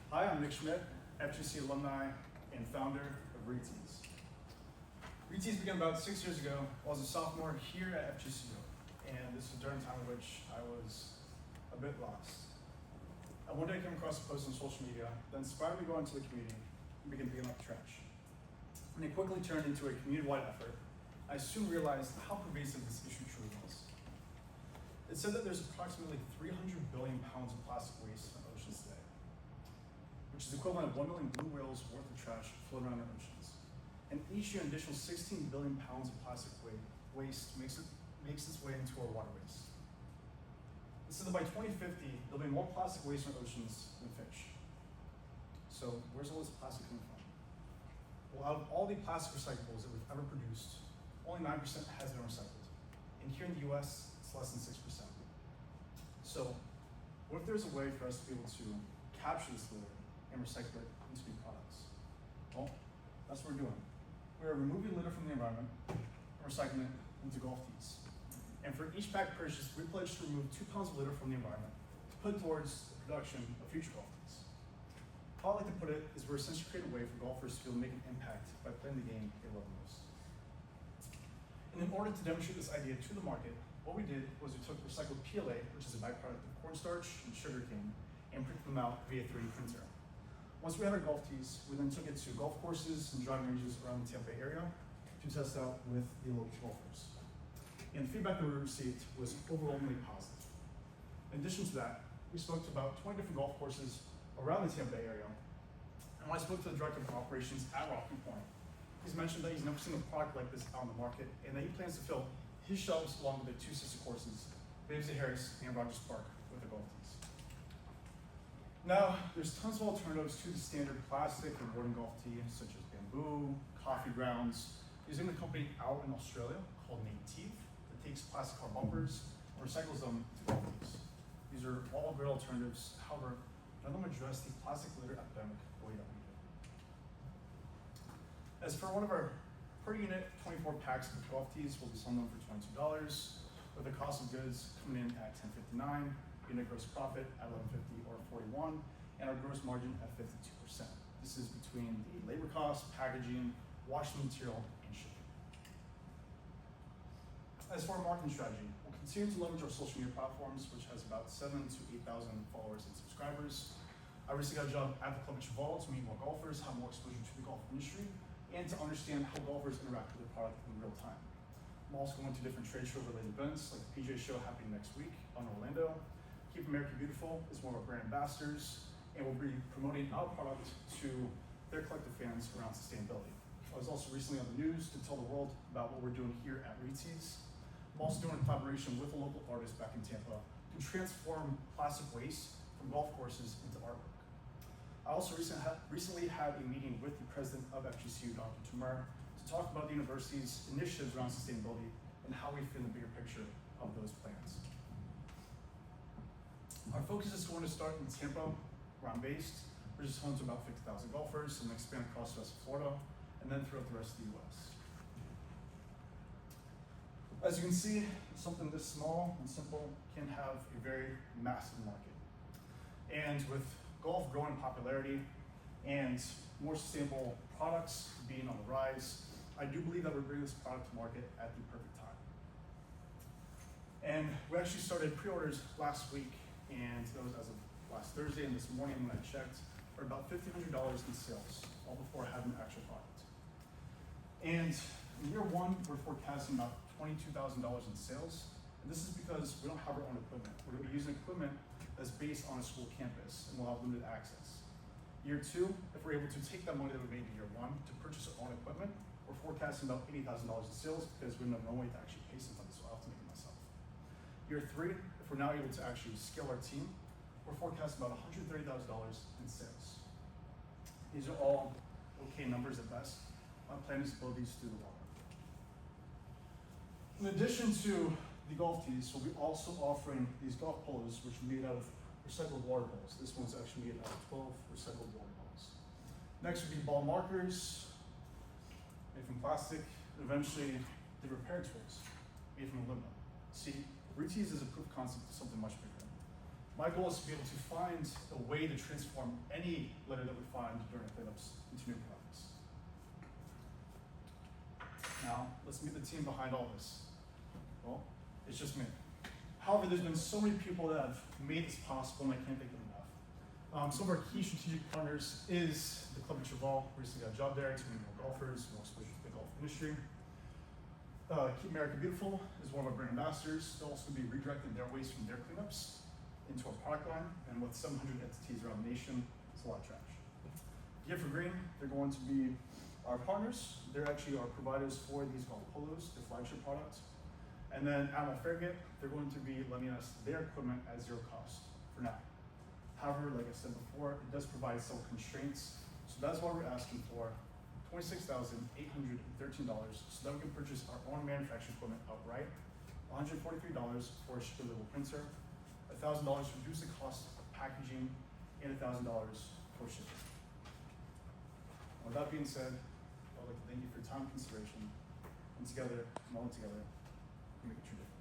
Hi, I'm Nick Schmidt, FGCU alumni and founder of RETEAS. RETEAS began about 6 years ago while I was a sophomore here at FGCU, and this was during a time in which I was a bit lost. One day I came across a post on social media that inspired me to go into the community and begin picking up trash. And it quickly turned into a community-wide effort. I soon realized how pervasive this issue truly was. It said that there's approximately 300 billion pounds of plastic waste in our oceans today, which is equivalent of 1 million blue whales worth of trash floating around our oceans. And each year, an additional 16 billion pounds of plastic waste makes its way into our waterways. It said that by 2050, there'll be more plastic waste in our oceans than fish. So where's all this plastic coming from? Well, out of all the plastic recyclables that we've ever produced, only 9% has been recycled. And here in the US, it's less than 6%. So what if there's a way for us to be able to capture this litter and recycle it into new products? Well, that's what we're doing. We are removing litter from the environment and recycling it into golf tees. And for each pack purchased, we pledge to remove 2 pounds of litter from the environment to put towards the production of future golf tees. How I like to put it is we're essentially creating a way for golfers to be able to make an impact by playing the game they love most. And in order to demonstrate this idea to the market, what we did was we took recycled PLA, which is a byproduct of cornstarch and sugarcane, and printed them out via 3D printer. Once we had our golf tees, we then took it to golf courses and driving ranges around the Tampa Bay area to test out with the local golfers. And the feedback that we received was overwhelmingly positive. In addition to that, we spoke to about 20 different golf courses around the Tampa Bay area. And when I spoke to the director of operations at Rocky Point, he's mentioned that he's never seen a product like this out on the market, and that he plans to fill his shelves along with the 2 sister courses, Babes Harris and Rogers Park, with the golf tees. Now, there's tons of alternatives to the standard plastic and wooden golf tee, such as bamboo, coffee grounds, using a company out in Australia called Native that takes plastic car bumpers and recycles them to golf tees. These are all great alternatives. However, none of them address the plastic litter epidemic the way that we do. As for one of our per unit 24 packs of golf tees, we'll be selling them for $22, with the cost of goods coming in at $10.59, unit gross profit at $11.50 or $41, and our gross margin at 52%. This is between the labor costs, packaging, washing material, and shipping. As for our marketing strategy, we'll continue to leverage our social media platforms, which has about 7,000 to 8,000 followers and subscribers. I recently got a job at the Club at Cheval to meet more golfers, have more exposure to the golf industry, and to understand how golfers interact with the product in real time. I'm also going to different trade show related events, like the PGA show happening next week in Orlando. Keep America Beautiful is one of our brand ambassadors, and we'll be promoting our product to their collective fans around sustainability. I was also recently on the news to tell the world about what we're doing here at RETEAS. I'm also doing a collaboration with a local artist back in Tampa to transform plastic waste from golf courses into artwork. I also recently had a meeting with the president of FGCU, Dr. Tamer, to talk about the university's initiatives around sustainability and how we fit in the bigger picture of those plans. Our focus is going to start in Tampa, where I'm based, which is home to about 50,000 golfers, and expand across the rest of Florida, and then throughout the rest of the US. As you can see, something this small and simple can have a very massive market. And with golf growing in popularity and more sustainable products being on the rise, I do believe that we're bringing this product to market at the perfect time. And we actually started pre-orders last week, and those as of last Thursday, and this morning when I checked, are about $1,500 in sales, all before having the actual product. And in year one, we're forecasting about $22,000 in sales, and this is because we don't have our own equipment. We're gonna be using equipment that's based on a school campus, and we'll have limited access. Year two, if we're able to take that money that we made in year one to purchase our own equipment, we're forecasting about $80,000 in sales because we have no way to actually pay somebody, so I'll have to make it myself. Year three, if we're now able to actually scale our team, we're forecasting about $130,000 in sales. These are all okay numbers at best. My plan is to blow these through the water. In addition to the golf tees, we'll be also offering these golf polos, which are made out of recycled water balls. This one's actually made out of 12 recycled water balls. Next would be ball markers, made from plastic, and eventually the repair tools, made from aluminum. See, RETEAS is a proof of concept of something much bigger. My goal is to be able to find a way to transform any litter that we find during cleanups into new products. Now, let's meet the team behind all this. Well, it's just me. However, there's been so many people that have made this possible, and I can't thank them enough. Some of our key strategic partners is the Club of Cheval. We recently got a job there to meet more golfers, more exposure to the golf industry. Keep America Beautiful is one of our brand ambassadors. They'll also be redirecting their waste from their cleanups into our product line, and with 700 entities around the nation, it's a lot of trash. Gear for Green, they're going to be our partners. They're actually our providers for these golf polos, their flagship product. And then Animal Fairgate, they're going to be lending us their equipment at zero cost for now. However, like I said before, it does provide some constraints. So that's why we're asking for $26,813 so that we can purchase our own manufacturing equipment outright, $143 for a shippable printer, $1,000 to reduce the cost of packaging, and $1,000 for shipping. With that being said, I'd like to thank you for your time and consideration, and together, and all together, we make a true difference.